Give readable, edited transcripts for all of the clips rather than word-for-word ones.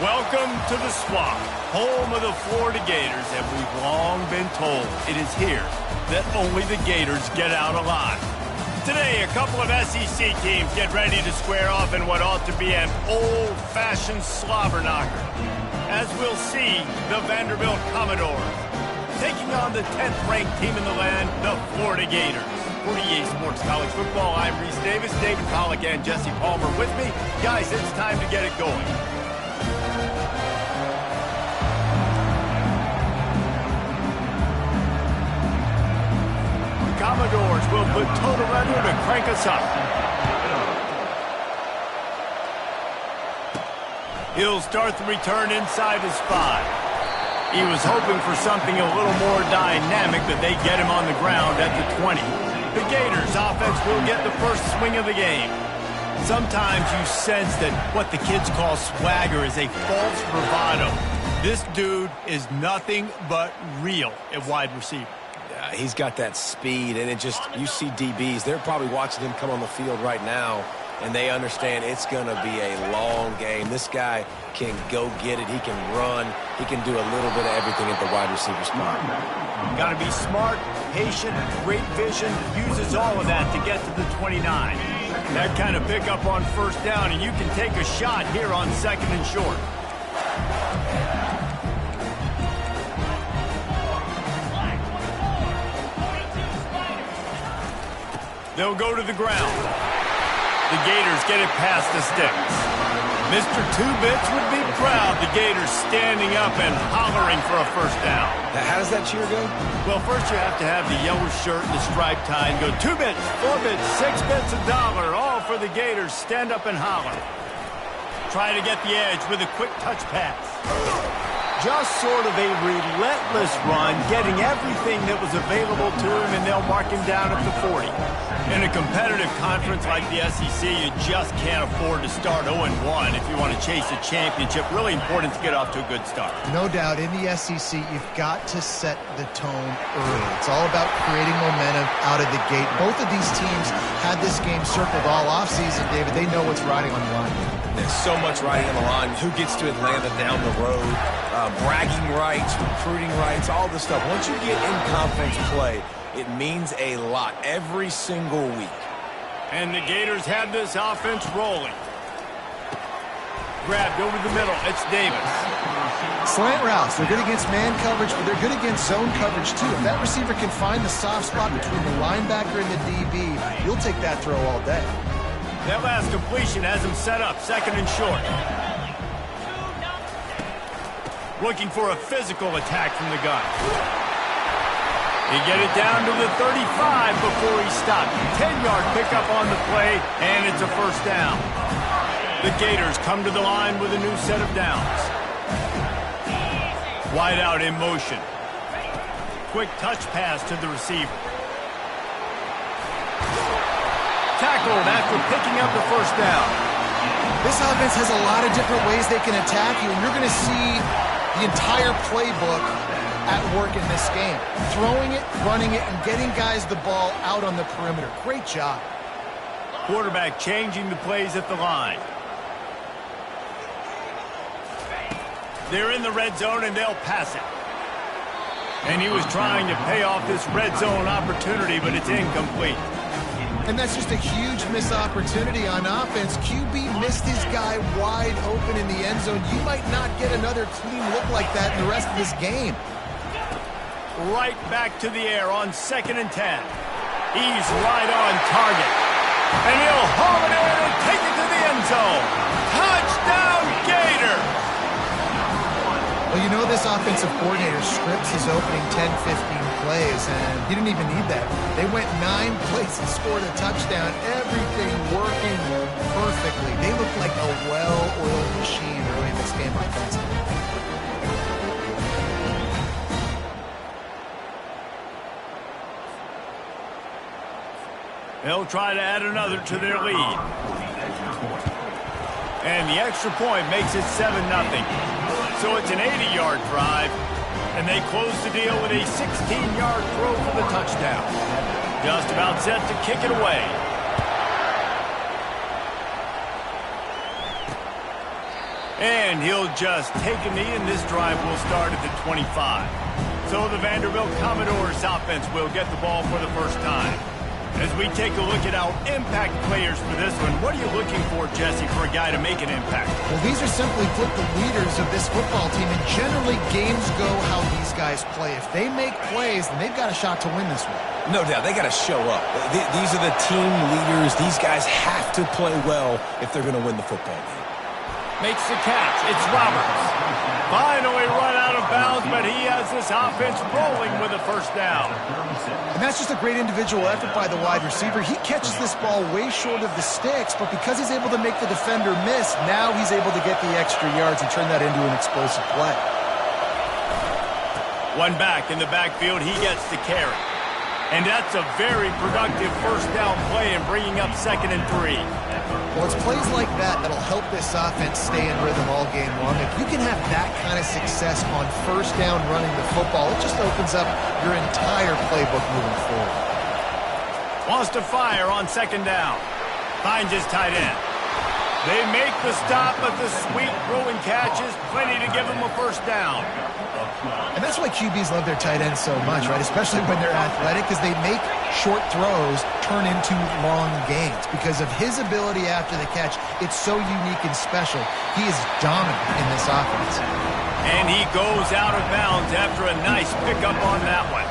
Welcome to the Swamp, home of the Florida Gators, and we've long been told it is here that only the Gators get out alive. Today, a couple of SEC teams get ready to square off in what ought to be an old-fashioned slobber knocker. As we'll see, the Vanderbilt Commodores taking on the 10th-ranked team in the land, the Florida Gators. For EA Sports College Football, I'm Reese Davis, David Pollack, and Jesse Palmer with me. Guys, it's time to get it going. Commodores will put total weather to crank us up. He'll start the return inside his 5. He was hoping for something a little more dynamic, but they get him on the ground at the 20. The Gators offense will get the first swing of the game. Sometimes you sense that what the kids call swagger is a false bravado. This dude is nothing but real at wide receiver. He's got that speed, and you see DBs, they're probably watching him come on the field right now, and they understand it's going to be a long game. This guy can go get it. He can run. He can do a little bit of everything at the wide receiver spot. Got to be smart, patient, great vision, uses all of that to get to the 29. That kind of pickup on first down, and you can take a shot here on 2nd and short. They'll go to the ground. The Gators get it past the sticks. Mr. Two-Bits would be proud. The Gators standing up and hollering for a first down. Now, how does that cheer go? Well, first you have to have the yellow shirt and the striped tie and go 2 bits, 4 bits, 6 bits, $1, all for the Gators. Stand up and holler. Try to get the edge with a quick touch pass. Just sort of a relentless run, getting everything that was available to him, and they'll mark him down at the 40. In a competitive conference like the SEC, you just can't afford to start 0-1 if you want to chase a championship. Really important to get off to a good start. No doubt, in the SEC, you've got to set the tone early. It's all about creating momentum out of the gate. Both of these teams had this game circled all offseason, David. They know what's riding on the line. There's so much riding on the line. Who gets to Atlanta down the road? Bragging rights, recruiting rights, all this stuff. Once you get in conference play, it means a lot every single week. And the Gators have this offense rolling. Grabbed over the middle. It's Davis. Slant routes. They're good against man coverage, but they're good against zone coverage, too. If that receiver can find the soft spot between the linebacker and the DB, you'll take that throw all day. That last completion has him set up 2nd and short. Looking for a physical attack from the gun. He get it down to the 35 before he stopped. 10-yard pickup on the play, and it's a first down. The Gators come to the line with a new set of downs. Wide out in motion. Quick touch pass to the receiver. Tackled after picking up the first down. This offense has a lot of different ways they can attack you, and you're going to see the entire playbook at work in this game. Throwing it, running it, and getting guys the ball out on the perimeter. Great job. Quarterback changing the plays at the line. They're in the red zone, and they'll pass it. And he was trying to pay off this red zone opportunity, but it's incomplete. And that's just a huge missed opportunity on offense. QB missed his guy wide open in the end zone. You might not get another clean look like that in the rest of this game. Right back to the air on 2nd and 10. He's right on target. And he'll haul it in and take it to the end zone. Touchdown, Gator! Well, you know this offensive coordinator scripts his opening 10, 15 plays, and he didn't even need that. They went 9 plays and scored a touchdown. Everything working perfectly. They looked like a well-oiled machine early in this game offensively. They'll try to add another to their lead. And the extra point makes it 7-0. So it's an 80-yard drive, and they close the deal with a 16-yard throw for the touchdown. Just about set to kick it away. And he'll just take a knee, and this drive will start at the 25. So the Vanderbilt Commodores offense will get the ball for the first time. As we take a look at our impact players for this one, what are you looking for, Jesse, for a guy to make an impact? Well, these are simply put the leaders of this football team, and generally games go how these guys play. If they make plays, then they've got a shot to win this one. No doubt, they got to show up. These are the team leaders. These guys have to play well if they're going to win the football game. Makes the catch. It's Roberts. Finally run out of bounds, but he has this offense rolling with a first down. And that's just a great individual effort by the wide receiver. He catches this ball way short of the sticks, but because he's able to make the defender miss, now he's able to get the extra yards and turn that into an explosive play. One back in the backfield, he gets the carry. And that's a very productive first down play in bringing up 2nd and 3. Well, it's plays like that that'll help this offense stay in rhythm all game long. If you can have that kind of success on first down running the football, it just opens up your entire playbook moving forward. Wants to fire on 2nd down. Finds his tight end. They make the stop, but the sweet throwing catch is plenty to give him a first down. And that's why QBs love their tight ends so much, right? Especially when they're athletic, because they make short throws turn into long gains. Because of his ability after the catch, it's so unique and special. He is dominant in this offense. And he goes out of bounds after a nice pickup on that one.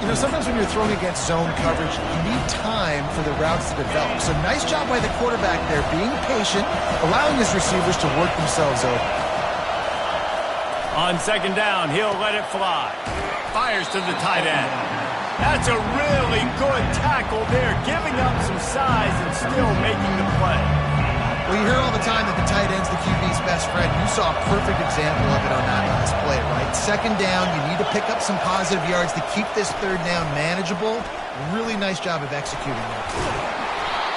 You know, sometimes when you're throwing against zone coverage, you need time for the routes to develop. So nice job by the quarterback there, being patient, allowing his receivers to work themselves open. On 2nd down, he'll let it fly. Fires to the tight end. That's a really good tackle there, giving up some size and still making the play. Well, you hear all the time that the tight end's the QB's best friend. You saw a perfect example of it on that last play, right? 2nd down, you need to pick up some positive yards to keep this 3rd down manageable. Really nice job of executing that.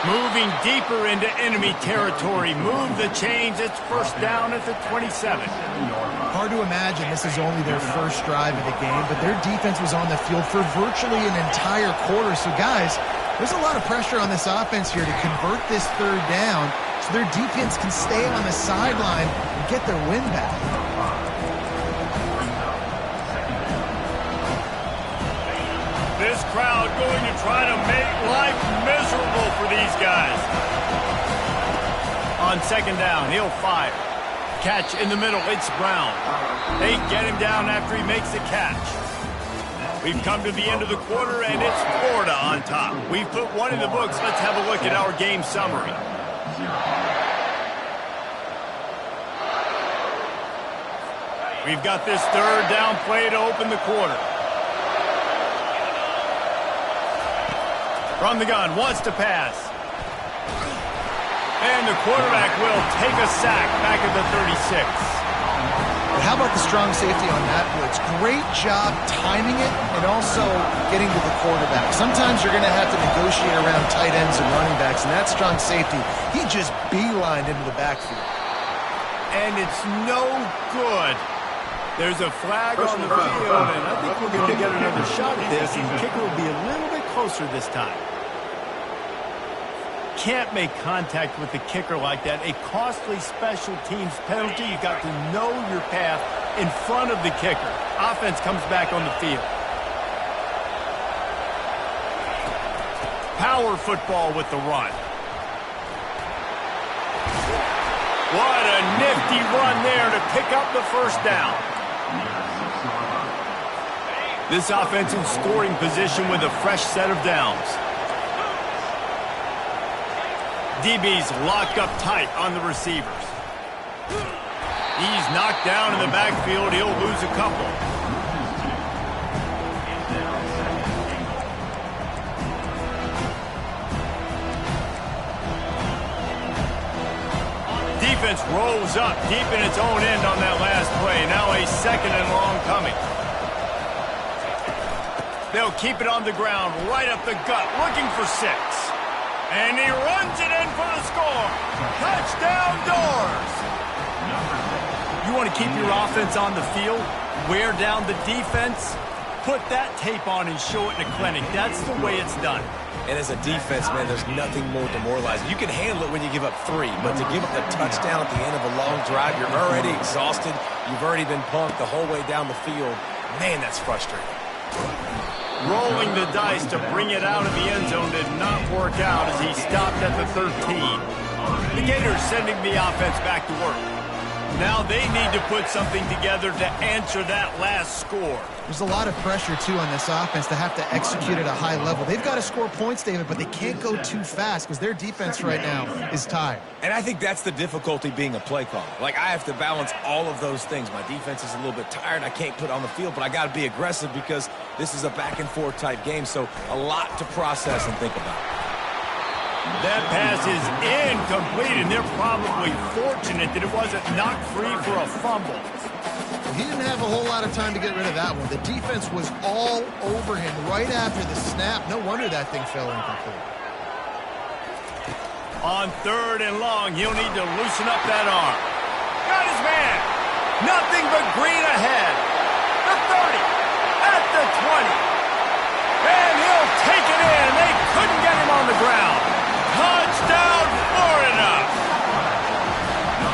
Moving deeper into enemy territory. Move the chains. It's first down at the 27. Hard to imagine this is only their first drive of the game, but their defense was on the field for virtually an entire quarter. So, guys, there's a lot of pressure on this offense here to convert this 3rd down so their defense can stay on the sideline and get their win back. This crowd going to try to make life miserable for these guys. On 2nd down, he'll fire. Catch in the middle, it's Brown. They get him down after he makes the catch. We've come to the end of the quarter, and it's Florida on top. We've put one in the books. Let's have a look at our game summary. We've got this 3rd down play to open the quarter. From the gun, wants to pass. And the quarterback will take a sack back at the 36. But how about the strong safety on that blitz? Great job timing it and also getting to the quarterback. Sometimes you're going to have to negotiate around tight ends and running backs, and that strong safety, he just beelined into the backfield. And it's no good. There's a flag on the field, and I think we're going to get another shot at this, and the kicker will be a little bit closer this time. Can't make contact with the kicker like that. A costly special teams penalty. You got to know your path in front of the kicker. Offense comes back on the field. Power football with the run. What a nifty run there to pick up the first down. This offense in scoring position with a fresh set of downs. DB's locked up tight on the receivers. He's knocked down in the backfield. He'll lose a couple. Defense rolls up deep in its own end on that last play. Now a 2nd and long coming. They'll keep it on the ground, right up the gut, looking for 6. And he runs it in for the score. Touchdown Doors. You want to keep your offense on the field, wear down the defense, put that tape on and show it in a clinic. That's the way it's done. And as a defense, man, there's nothing more demoralizing. You can handle it when you give up 3, but to give up the touchdown at the end of a long drive, you're already exhausted. You've already been punked the whole way down the field. Man, that's frustrating. Rolling the dice to bring it out of the end zone did not work out as he stopped at the 13. The Gators sending the offense back to work. Now they need to put something together to answer that last score. There's a lot of pressure, too, on this offense to have to execute at a high level. They've got to score points, David, but they can't go too fast because their defense right now is tired. And I think that's the difficulty being a play caller. Like, I have to balance all of those things. My defense is a little bit tired. I can't put on the field, but I got to be aggressive because this is a back-and-forth type game, so a lot to process and think about. That pass is incomplete, and they're probably fortunate that it wasn't knocked free for a fumble. He didn't have a whole lot of time to get rid of that one. The defense was all over him right after the snap. No wonder that thing fell incomplete. On 3rd and long, he'll need to loosen up that arm. Got his man. Nothing but green ahead. The 30, at the 20. And he'll take it in. They couldn't get him on the ground. Touchdown, Florida!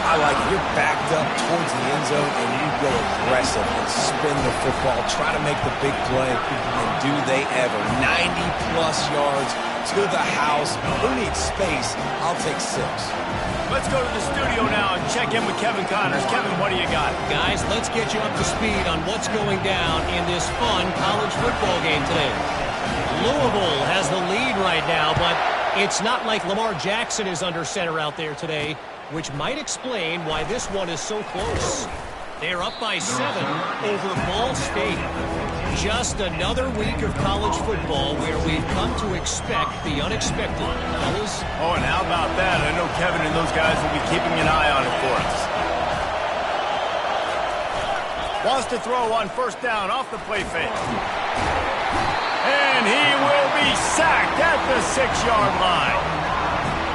I like it. You're backed up towards the end zone, and you go aggressive and spin the football, try to make the big play, and do they ever. 90-plus yards to the house. Who needs space? I'll take 6. Let's go to the studio now and check in with Kevin Connors. Kevin, what do you got? Guys, let's get you up to speed on what's going down in this fun college football game today. Louisville has the lead right now, but it's not like Lamar Jackson is under center out there today, which might explain why this one is so close. They're up by 7 over Ball State. Just another week of college football where we've come to expect the unexpected. Fellas? Oh, and how about that? I know Kevin and those guys will be keeping an eye on it for us. Wants to throw on 1st down off the play fake. And he will be sacked at the 6-yard line.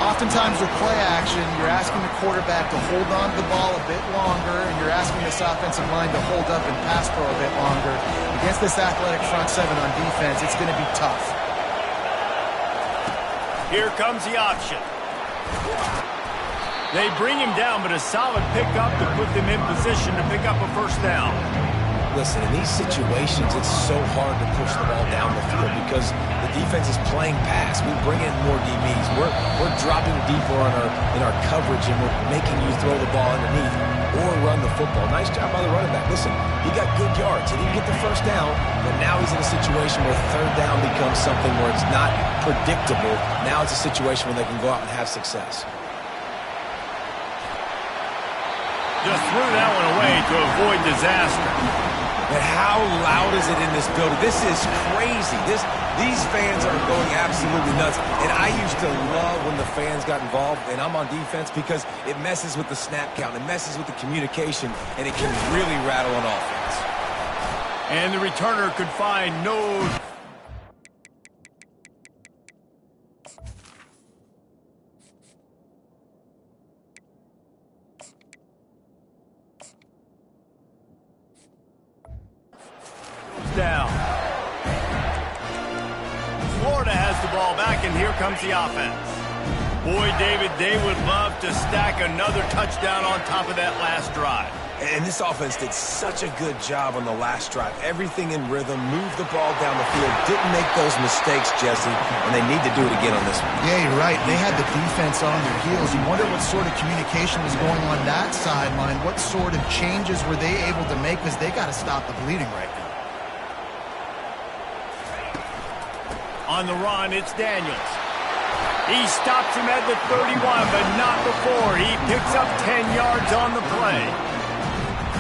Oftentimes with play action, you're asking the quarterback to hold on to the ball a bit longer, and you're asking this offensive line to hold up and pass pro a bit longer. Against this athletic front 7 on defense, it's going to be tough. Here comes the option. They bring him down, but a solid pickup to put them in position to pick up a 1st down. Listen, in these situations, it's so hard to push the ball down the field because the defense is playing pass. We bring in more DBs. We're dropping deeper in our coverage, and we're making you throw the ball underneath or run the football. Nice job by the running back. Listen, he got good yards. He didn't get the 1st down, but now he's in a situation where 3rd down becomes something where it's not predictable. Now it's a situation where they can go out and have success. Just threw that one away to avoid disaster. But how loud is it in this building? This is crazy. These fans are going absolutely nuts. And I used to love when the fans got involved, and I'm on defense, because it messes with the snap count. It messes with the communication, and it can really rattle an offense. And the returner could find no... down. Florida has the ball back, and here comes the offense. Boy, David, they would love to stack another touchdown on top of that last drive. And this offense did such a good job on the last drive. Everything in rhythm, moved the ball down the field, didn't make those mistakes, Jesse, and they need to do it again on this one. Yeah, you're right. They had the defense on their heels. You wonder what sort of communication was going on that sideline. What sort of changes were they able to make, because they got to stop the bleeding right now. On the run, it's Daniels. He stops him at the 31, but not before. He picks up 10 yards on the play.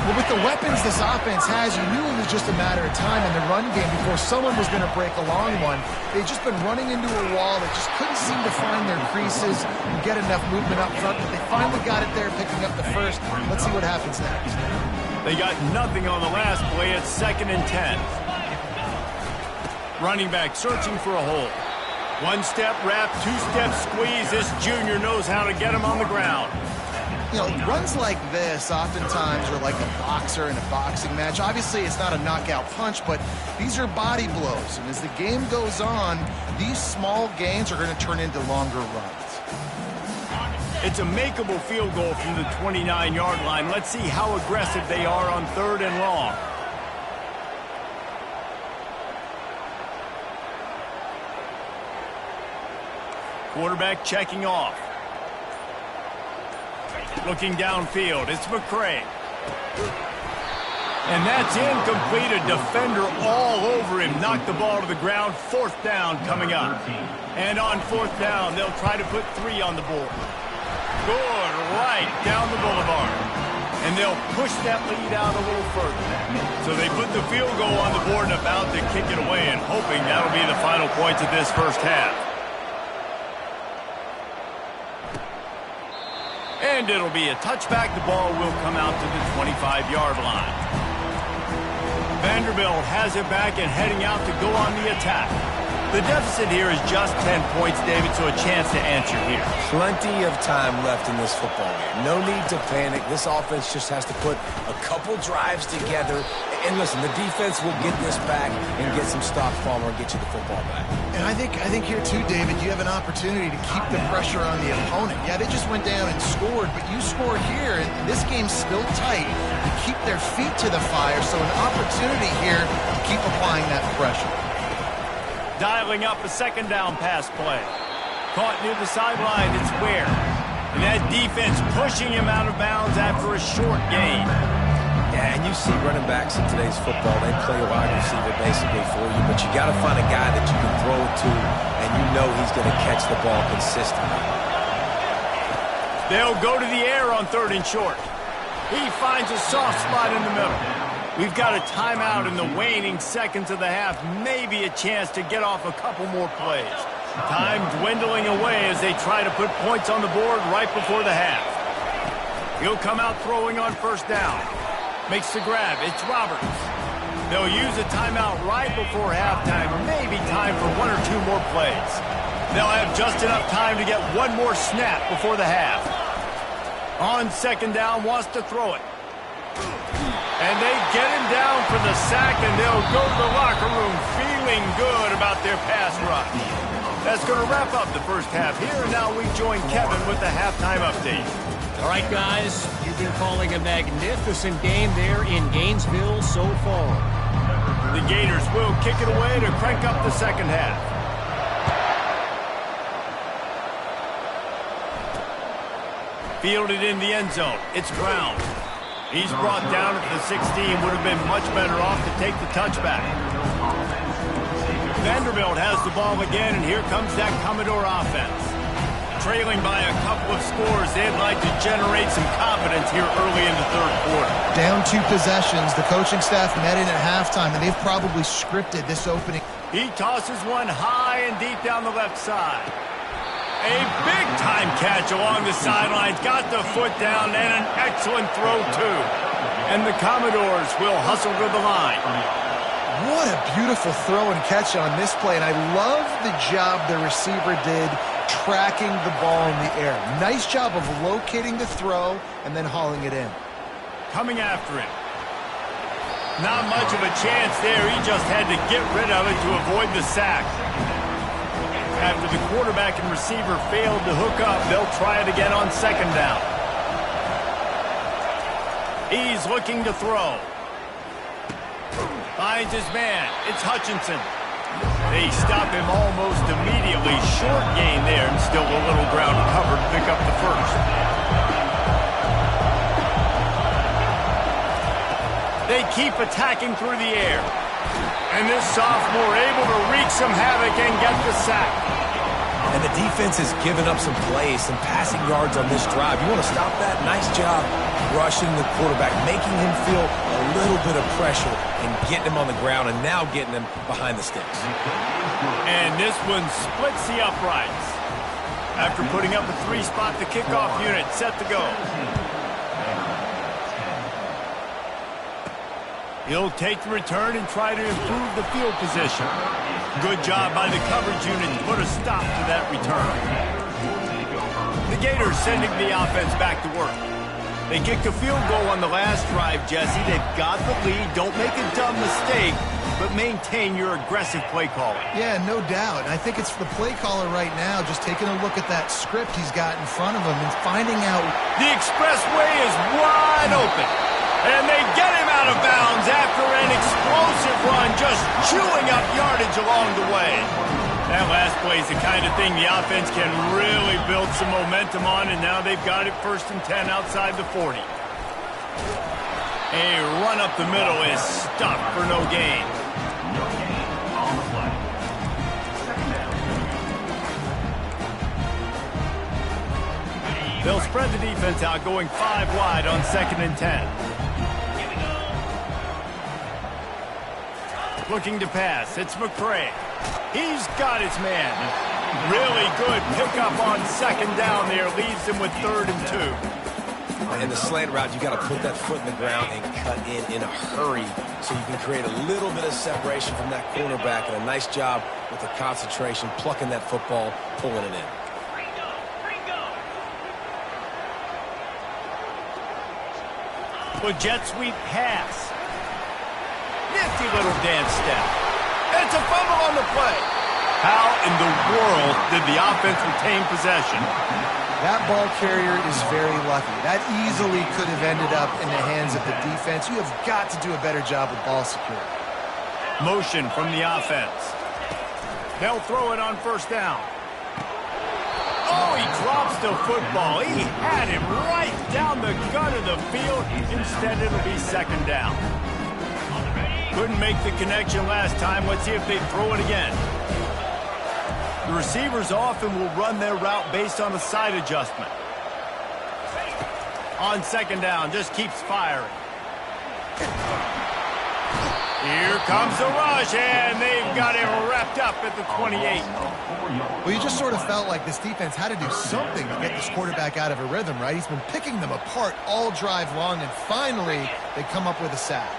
Well, with the weapons this offense has, you knew it was just a matter of time in the run game before someone was going to break a long one. They've just been running into a wall. They just couldn't seem to find their creases and get enough movement up front, but they finally got it there, picking up the 1st. Let's see what happens next. They got nothing on the last play. It's 2nd and 10. Running back searching for a hole. 1-step wrap, 2-step squeeze. This junior knows how to get him on the ground. You know, runs like this oftentimes are like a boxer in a boxing match. Obviously, it's not a knockout punch, but these are body blows. And as the game goes on, these small gains are going to turn into longer runs. It's a makeable field goal from the 29-yard line. Let's see how aggressive they are on 3rd and long. Quarterback checking off. Looking downfield, it's McCray. And that's incomplete. A defender all over him. Knocked the ball to the ground. 4th down coming up. And on 4th down, they'll try to put 3 on the board. Good, right down the boulevard. And they'll push that lead out a little further. So they put the field goal on the board and about to kick it away and hoping that'll be the final points of this first half. And it'll be a touchback. The ball will come out to the 25-yard line. Vanderbilt has it back and heading out to go on the attack. The deficit here is just 10 points, David, so a chance to answer here. Plenty of time left in this football game. No need to panic. This offense just has to put a couple drives together. And listen, the defense will get this back and get some stops, Palmer, and get you the football back. And I think here, too, David, you have an opportunity to keep the pressure on the opponent. Yeah, they just went down and scored, but you score here, and this game's still tight. You keep their feet to the fire, so an opportunity here to keep applying that pressure. Dialing up a 2nd down pass play. Caught near the sideline, it's Ware. And that defense pushing him out of bounds after a short gain. Yeah, and you see running backs in today's football, they play a wide receiver basically for you, but you got to find a guy that you can throw it to, and you know he's going to catch the ball consistently. They'll go to the air on 3rd and short. He finds a soft spot in the middle. We've got a timeout in the waning seconds of the half. Maybe a chance to get off a couple more plays. Time dwindling away as they try to put points on the board right before the half. He'll come out throwing on 1st down. Makes the grab. It's Roberts. They'll use a timeout right before halftime. Maybe time for 1 or 2 more plays. They'll have just enough time to get 1 more snap before the half. On 2nd down, wants to throw it. And they get him down for the sack, and they'll go to the locker room feeling good about their pass rush. That's going to wrap up the first half here, and now we join Kevin with the halftime update. All right, guys, you've been calling a magnificent game there in Gainesville so far. The Gators will kick it away to crank up the second half. Fielded in the end zone. It's Brown. He's brought down at the 16. Would have been much better off to take the touchback. Vanderbilt has the ball again, and here comes that Commodore offense. Trailing by a couple of scores, they'd like to generate some confidence here early in the 3rd quarter. Down 2 possessions. The coaching staff met in at halftime, and they've probably scripted this opening. He tosses one high and deep down the left side. A big-time catch along the sidelines. Got the foot down, and an excellent throw, too. And the Commodores will hustle to the line. What a beautiful throw and catch on this play, and I love the job the receiver did tracking the ball in the air. Nice job of locating the throw and then hauling it in. Coming after him. Not much of a chance there. He just had to get rid of it to avoid the sack. After the quarterback and receiver failed to hook up, they'll try it again on 2nd down. He's looking to throw. Finds his man. It's Hutchinson. They stop him almost immediately. Short gain there, and still a little ground covered to pick up the first. They keep attacking through the air. And this sophomore able to wreak some havoc and get the sack. And the defense has given up some plays, some passing yards on this drive. You want to stop that? Nice job rushing the quarterback, making him feel a little bit of pressure and getting him on the ground and now getting him behind the sticks. And this one splits the uprights. After putting up a 3-spot, the kickoff unit set to go. He'll take the return and try to improve the field position. Good job by the coverage unit to put a stop to that return. The Gators sending the offense back to work. They kicked a field goal on the last drive, Jesse. They've got the lead. Don't make a dumb mistake, but maintain your aggressive play calling. Yeah, no doubt. I think it's the play caller right now just taking a look at that script he's got in front of him and finding out. The expressway is wide open, and they get him out of bounds after an explosive run, just chewing up yardage along the way. That last play is the kind of thing the offense can really build some momentum on, and now they've got it 1st and 10 outside the 40. A run up the middle is stopped for no gain. They'll spread the defense out, going 5 wide on 2nd and 10. Looking to pass, it's McCray. He's got his man. Really good pickup on 2nd down there. Leaves him with 3rd and 2. In the slant route, you got to put that foot in the ground and cut in a hurry so you can create a little bit of separation from that cornerback. And a nice job with the concentration, plucking that football, pulling it in. With jet sweep pass. Nifty little dance step. It's a fumble on the play. How in the world did the offense retain possession? That ball carrier is very lucky. That easily could have ended up in the hands of the defense. You have got to do a better job with ball security. Motion from the offense. They'll throw it on 1st down. Oh, he drops the football. He had him right down the gut of the field. Instead, it'll be 2nd down. Couldn't make the connection last time. Let's see if they throw it again. The receivers often will run their route based on a side adjustment. On 2nd down, just keeps firing. Here comes the rush, and they've got him wrapped up at the 28. Well, you just sort of felt like this defense had to do something to get this quarterback out of a rhythm, right? He's been picking them apart all drive long, and finally they come up with a sack.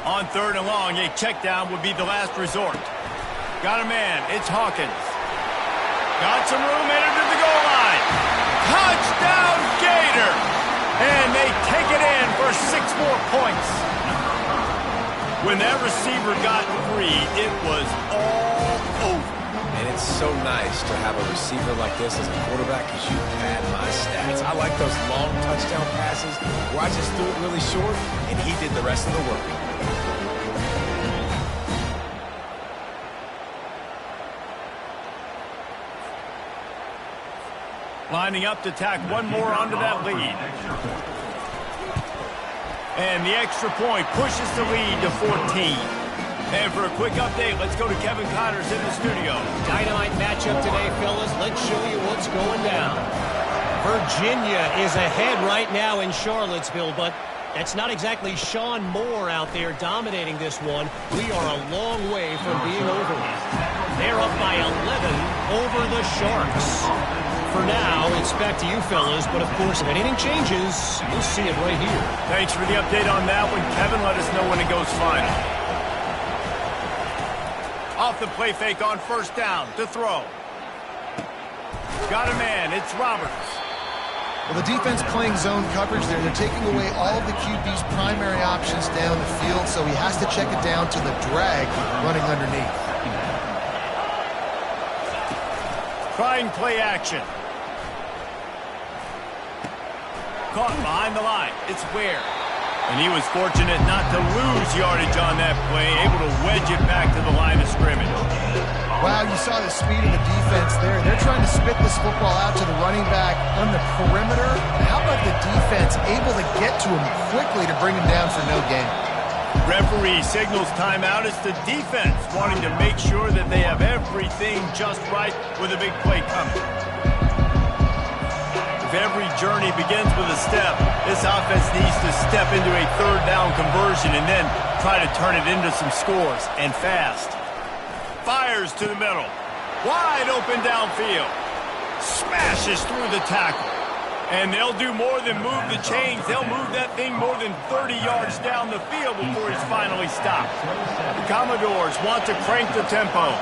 On 3rd and long, a check down would be the last resort. Got a man. It's Hawkins. Got some room, entered to the goal line. Touchdown, Gator! And they take it in for 6 more points. When that receiver got free, it was all over. And it's so nice to have a receiver like this as a quarterback because you pad my stats. I like those long touchdown passes where I just threw it really short, and he did the rest of the work. Lining up to tack one more onto that lead. And the extra point pushes the lead to 14. And for a quick update, let's go to Kevin Connors in the studio. Dynamite matchup today, fellas. Let's show you what's going down. Virginia is ahead right now in Charlottesville, but that's not exactly Sean Moore out there dominating this one. We are a long way from being over it. They're up by 11 over the Sharks. For now, it's back to you fellas, but of course, if anything changes, you'll see it right here. Thanks for the update on that one, Kevin. Let us know when it goes final. Off the play fake on 1st down to throw. Got a man. It's Roberts. Well, the defense playing zone coverage there. They're taking away all of the QB's primary options down the field, so he has to check it down to the drag running underneath. Trying play action. Caught behind the line. It's Ware. And he was fortunate not to lose yardage on that play, able to wedge it back to the line of scrimmage. Wow, you saw the speed of the defense there. They're trying to spit this football out to the running back on the perimeter. How about the defense able to get to him quickly to bring him down for no gain? Referee signals timeout. It's the defense wanting to make sure that they have everything just right with a big play coming. If every journey begins with a step, this offense needs to step into a 3rd down conversion and then try to turn it into some scores, and fast. Fires to the middle. Wide open downfield. Smashes through the tackle. And they'll do more than move the chains. They'll move that thing more than 30 yards down the field before he's finally stopped. The Commodores want to crank the tempo.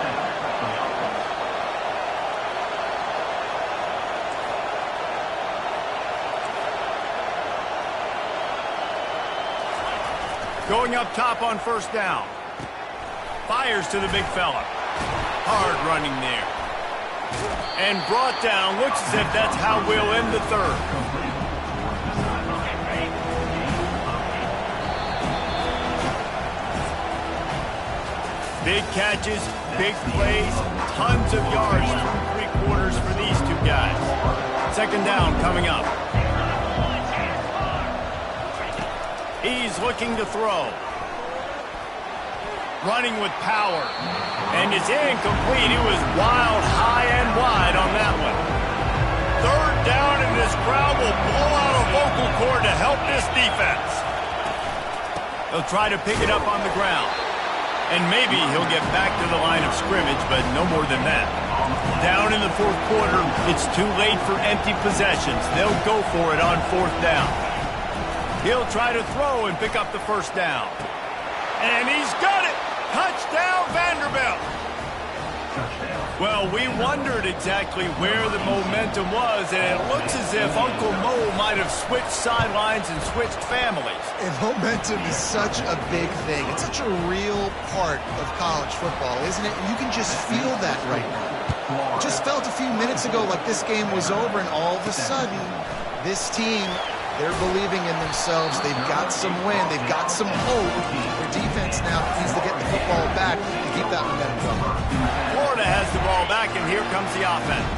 Going up top on first down. Fires to the big fella. Hard running there. And brought down. Looks as if that's how we'll end the third. Big catches, big plays, tons of yards through 3 quarters for these two guys. Second down coming up. He's looking to throw. Running with power. And it's incomplete. He was wild, high and wide on that one. Third down, and this crowd will blow out a vocal cord to help this defense. They'll try to pick it up on the ground. And maybe he'll get back to the line of scrimmage, but no more than that. Down in the fourth quarter, it's too late for empty possessions. They'll go for it on fourth down. He'll try to throw and pick up the first down. And he's got it! Touchdown, Vanderbilt! Well, we wondered exactly where the momentum was, and it looks as if Uncle Mo might have switched sidelines and switched families. And momentum is such a big thing. It's such a real part of college football, isn't it? And you can just feel that right now. Just felt a few minutes ago like this game was over, and all of a sudden, this team, they're believing in themselves. They've got some wind. They've got some hope. Their defense now needs to get the football back to keep that momentum going. Florida has the ball back, and here comes the offense.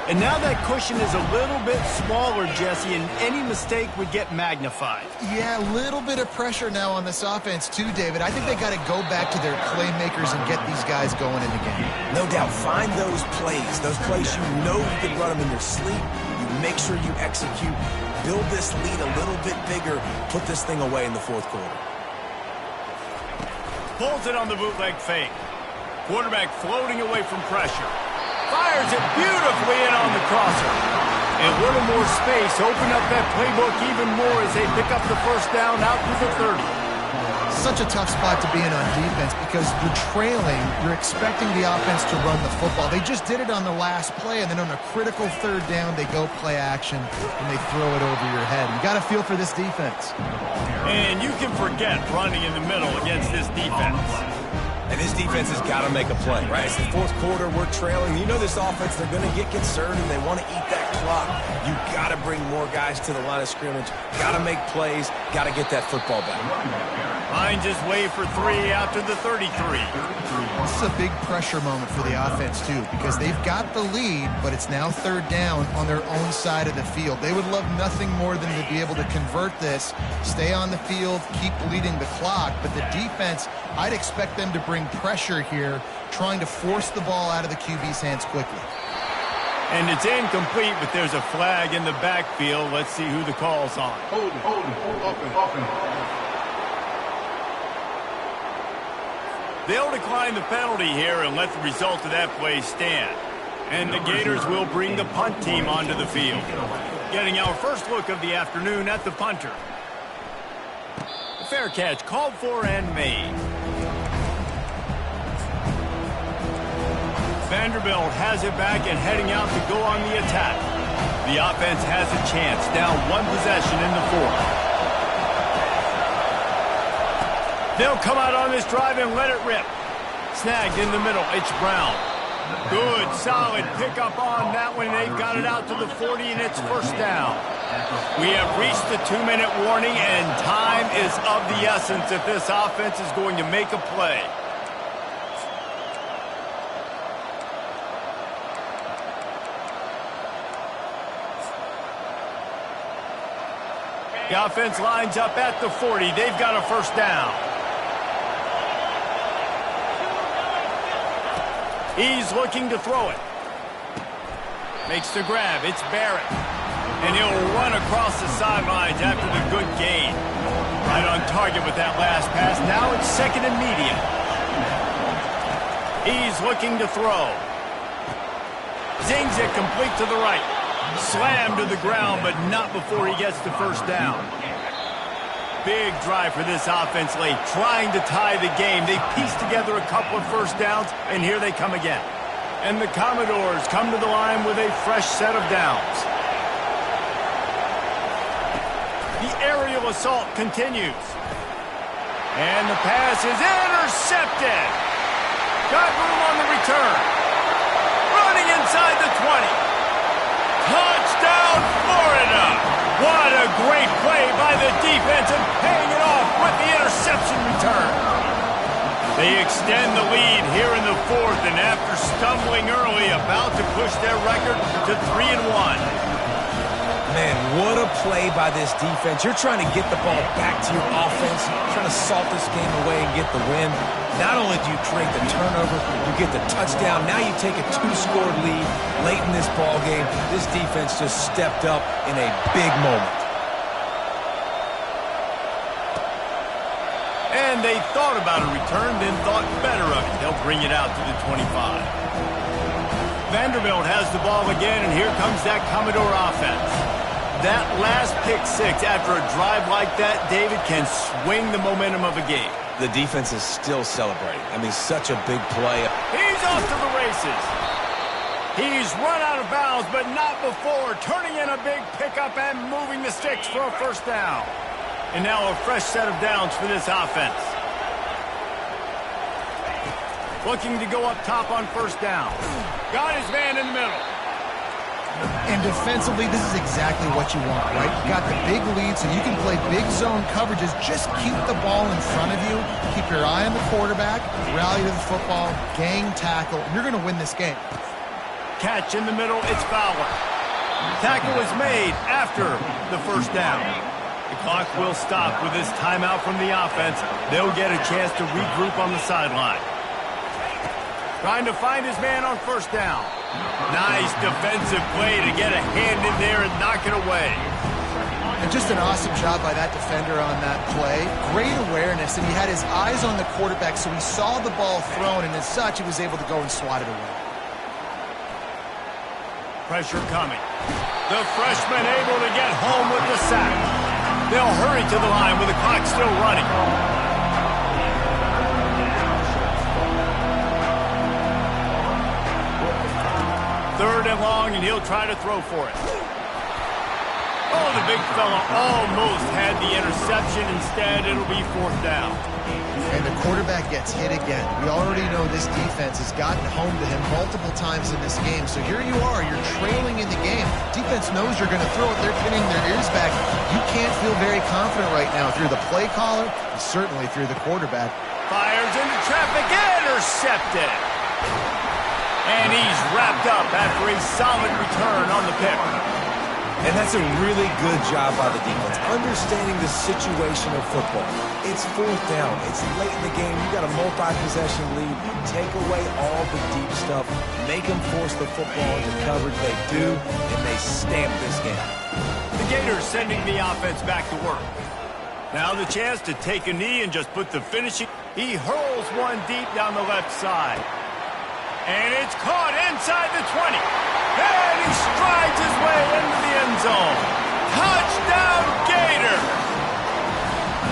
And now that cushion is a little bit smaller, Jesse, and any mistake would get magnified. Yeah, a little bit of pressure now on this offense too, David. I think they got to go back to their playmakers and get these guys going in the game. No doubt, find those plays you know you can run them in your sleep. You make sure you execute. Build this lead a little bit bigger. Put this thing away in the fourth quarter. Pulls it on the bootleg fake. Quarterback floating away from pressure. Fires it beautifully in on the crosser. A little more space. Open up that playbook even more as they pick up the first down out to the 30. Such a tough spot to be in on defense because you're trailing. You're expecting the offense to run the football. They just did it on the last play, and then on a critical third down, they go play action, and they throw it over your head. You got to feel for this defense. And you can forget running in the middle against this defense. And this defense has got to make a play, right? It's the fourth quarter. We're trailing. You know this offense, they're going to get concerned, and they want to eat that clock. You got to bring more guys to the line of scrimmage. Got to make plays. Got to get that football back. Finds his way for 3 out to the 33. This is a big pressure moment for the offense, too, because they've got the lead, but it's now third down on their own side of the field. They would love nothing more than to be able to convert this, stay on the field, keep leading the clock. But the defense, I'd expect them to bring pressure here, trying to force the ball out of the QB's hands quickly. And it's incomplete, but there's a flag in the backfield. Let's see who the call's on. Hold up. They'll decline the penalty here and let the result of that play stand. And the Gators will bring the punt team onto the field. Getting our first look of the afternoon at the punter. The fair catch called for and made. Vanderbilt has it back and heading out to go on the attack. The offense has a chance, down 1 possession in the fourth. They'll come out on this drive and let it rip. Snagged in the middle. It's Brown. Good, solid pickup on that one. They've got it out to the 40, and it's first down. We have reached the 2-minute warning, and time is of the essence if this offense is going to make a play. The offense lines up at the 40. They've got a first down. He's looking to throw it. Makes the grab. It's Barrett. And he'll run across the sidelines after the good gain. Right on target with that last pass. Now it's second and medium. He's looking to throw. Zings it complete to the right. Slammed to the ground, but not before he gets the first down. Big drive for this offense late, trying to tie the game. They pieced together a couple of first downs, and here they come again. And the Commodores come to the line with a fresh set of downs. The aerial assault continues. And the pass is intercepted. Got room on the return. Running inside the 20. Touchdown, Florida. What a great play by the defense and paying it off with the interception return. They extend the lead here in the fourth, and after stumbling early, about to push their record to 3-1. Man, what a play by this defense. You're trying to get the ball back to your offense, trying to salt this game away and get the win. Not only do you create the turnover, you get the touchdown. Now you take a 2-score lead late in this ball game. This defense just stepped up in a big moment. And they thought about a return, then thought better of it. They'll bring it out to the 25. Vanderbilt has the ball again, and here comes that Commodore offense. That last pick six after a drive like that, David, can swing the momentum of a game. The defense is still celebrating. I mean, such a big play. He's off to the races. He's run out of bounds, but not before turning in a big pickup and moving the sticks for a first down. And now a fresh set of downs for this offense. Looking to go up top on first down. Got his man in the middle. And defensively, this is exactly what you want, right? You got the big lead, so you can play big zone coverages. Just keep the ball in front of you. Keep your eye on the quarterback. Rally to the football. Gang tackle. And you're going to win this game. Catch in the middle. It's Fowler. Tackle is made after the first down. The clock will stop with this timeout from the offense. They'll get a chance to regroup on the sideline. Trying to find his man on first down. Nice defensive play to get a hand in there and knock it away. And just an awesome job by that defender on that play. Great awareness, and he had his eyes on the quarterback, so he saw the ball thrown, and as such, he was able to go and swat it away. Pressure coming. The freshman able to get home with the sack. They'll hurry to the line with the clock still running. Third and long, and he'll try to throw for it. Oh, the big fella almost had the interception. Instead, it'll be fourth down. And the quarterback gets hit again. We already know this defense has gotten home to him multiple times in this game. So here you are, you're trailing in the game. Defense knows you're going to throw it. They're pinning their ears back. You can't feel very confident right now if you're the play caller, and certainly if you're the quarterback. Fires into traffic, intercepted. And he's wrapped up after a solid return on the pick. And that's a really good job by the defense, understanding the situation of football. It's fourth down. It's late in the game. You got a multi-possession lead. Take away all the deep stuff. Make them force the football into coverage. They do, and they stamp this game. The Gators sending the offense back to work. Now the chance to take a knee and just put the finishing. He hurls one deep down the left side. And it's caught inside the 20. And he strides his way into the end zone. Touchdown, Gator!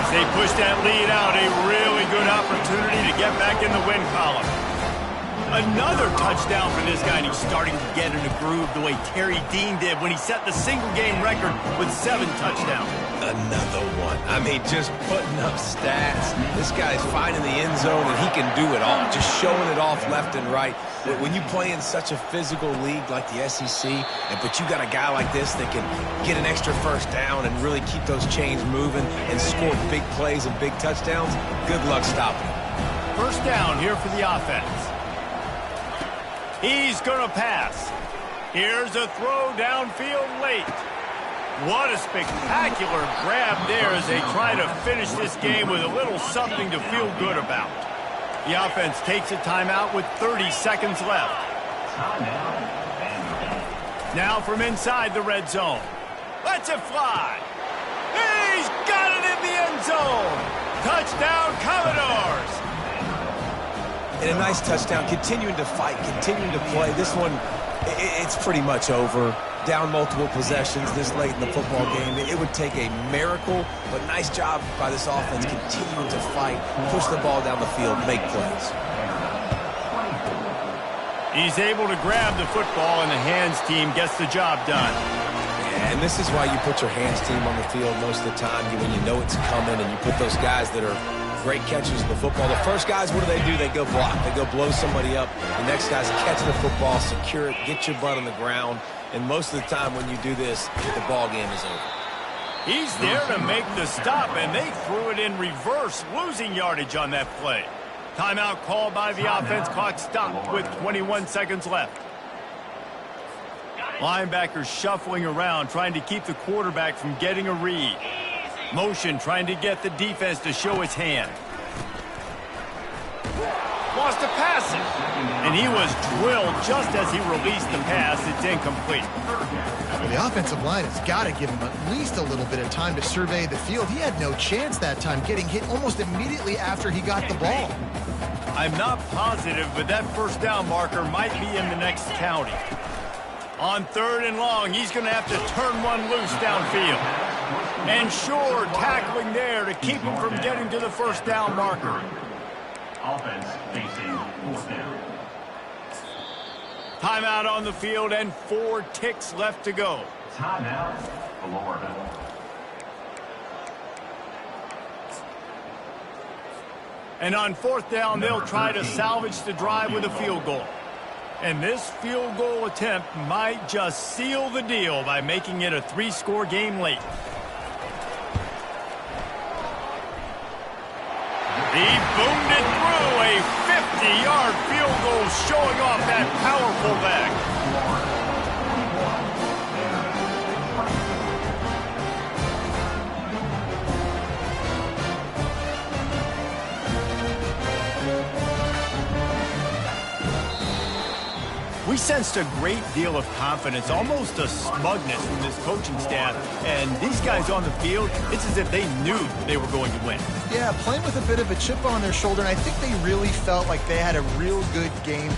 As they push that lead out, a really good opportunity to get back in the win column. Another touchdown for this guy, and he's starting to get in a groove the way Terry Dean did when he set the single-game record with 7 touchdowns. Another one. I mean, just putting up stats. This guy's finding the end zone, and he can do it all. Just showing it off left and right. But when you play in such a physical league like the SEC, but you got a guy like this that can get an extra first down and really keep those chains moving and score big plays and big touchdowns, good luck stopping him. First down here for the offense. He's going to pass. Here's a throw downfield late. What a spectacular grab there as they try to finish this game with a little something to feel good about. The offense takes a timeout with 30 seconds left. Now from inside the red zone. Lets it fly. He's got it in the end zone. Touchdown, Commodores. And a nice touchdown, continuing to fight, continuing to play. This one, it's pretty much over. Down multiple possessions this late in the football game. It would take a miracle, but nice job by this offense continuing to fight, push the ball down the field, make plays. He's able to grab the football, and the hands team gets the job done. And this is why you put your hands team on the field most of the time when you know it's coming, and you put those guys that are great catches of the football. The first guys, what do? They go block. They go blow somebody up. The next guy's catch the football, secure it, get your butt on the ground. And most of the time when you do this, the ball game is over. He's there to make the stop, and they threw it in reverse, losing yardage on that play. Timeout called by the offense. Clock stopped with 21 seconds left. Linebackers shuffling around, trying to keep the quarterback from getting a read. Motion, trying to get the defense to show its hand. Wants to pass it. And he was drilled just as he released the pass. It's incomplete. Well, the offensive line has got to give him at least a little bit of time to survey the field. He had no chance that time, getting hit almost immediately after he got the ball. I'm not positive, but that first down marker might be in the next county. On 3rd and long, he's going to have to turn one loose downfield. And sure, tackling there to keep him from getting to the first down marker. Offense facing 4th down. Timeout on the field and 4 ticks left to go. Timeout, Florida. And on 4th down, they'll try to salvage the drive with a field goal. And this field goal attempt might just seal the deal by making it a 3-score game late. He boomed it through, a 50-yard field goal showing off that powerful back. We sensed a great deal of confidence, almost a smugness from this coaching staff. And these guys on the field, it's as if they knew they were going to win. Yeah, playing with a bit of a chip on their shoulder, and I think they really felt like they had a real good game